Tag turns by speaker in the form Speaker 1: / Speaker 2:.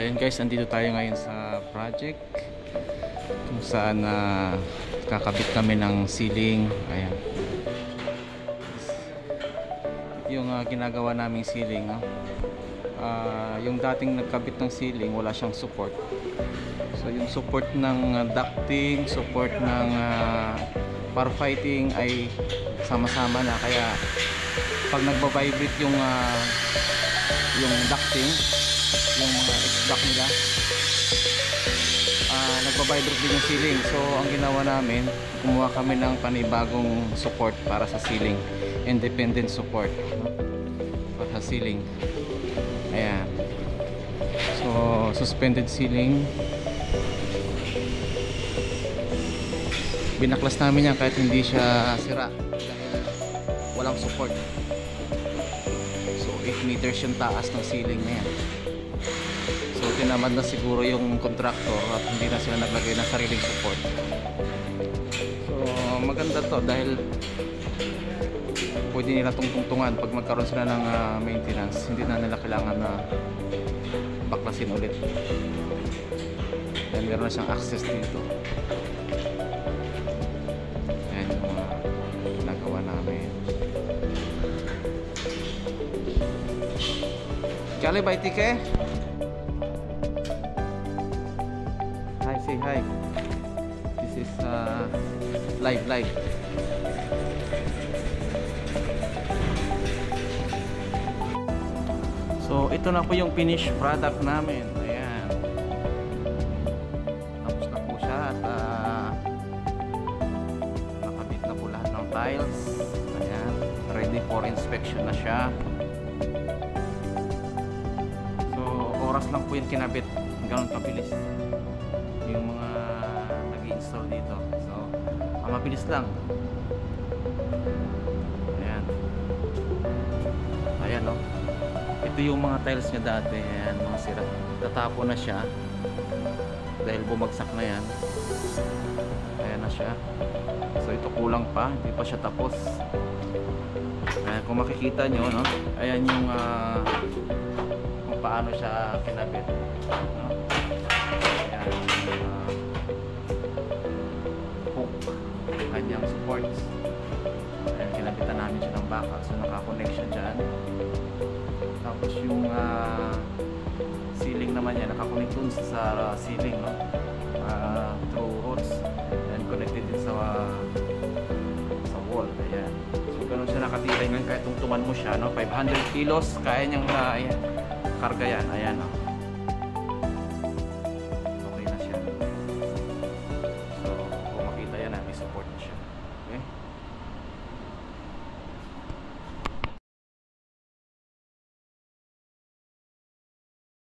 Speaker 1: Ayan guys, andito tayo ngayon sa project kung saan kakabit kami ng ceiling. Ayan, ito yung ginagawa naming ceiling, no? Yung dating nagkabit ng ceiling, wala siyang support. So yung support ng ducting, support ng firefighting ay sama-sama na, kaya pag nagbabibrate yung ducting, yung mga X-block nila, nagbabibrate din yung ceiling. So ang ginawa namin, kumuha kami ng panibagong support para sa ceiling, independent support, no? Para sa ceiling. Ayan, so suspended ceiling, binaklas namin yan kahit hindi siya sira dahil walang support. So 8 meters yung taas ng ceiling na yan. So tinamad na siguro yung contractor at hindi na sila naglagay ng sariling support. So maganda to dahil pwede nila tungtungan pag magkaroon sila ng maintenance. Hindi na nila kailangan na baklasin ulit. Then meron na siyang access dito. Ayan yung mga ginagawa namin. Kali ba itike? Hi, say hi. This is live. So ito na po yung finished product namin. Ayan, tapos na po siya at nakabit na po lahat ng tiles. Ayan, ready for inspection na siya. So oras lang po yung kinabit, ganoon kabilis yung mga nag-i-install dito. So mabilis lang. Ayan o, ito yung mga tiles niya dati. Ayan, mga sira, tatapo na siya dahil bumagsak na yan. Ayan na siya. So ito kulang pa, hindi pa siya tapos. Ayan, kung makikita nyo, no? Ayan yung kung paano siya kinabit, no? Ayan, hook, kanyang supports. Ayan, kinabitan namin siya ng baka, so nakakonect siya dyan. Tapos yung ceiling naman niya, nakakonect dun sa ceiling, no? Through rods and connected din sa wall. Ayan, so ganun siya nakatibay ngayon. Kahit tungtungan mo siya, no? 500 kilos kaya niyang karga yan. Ayan, no?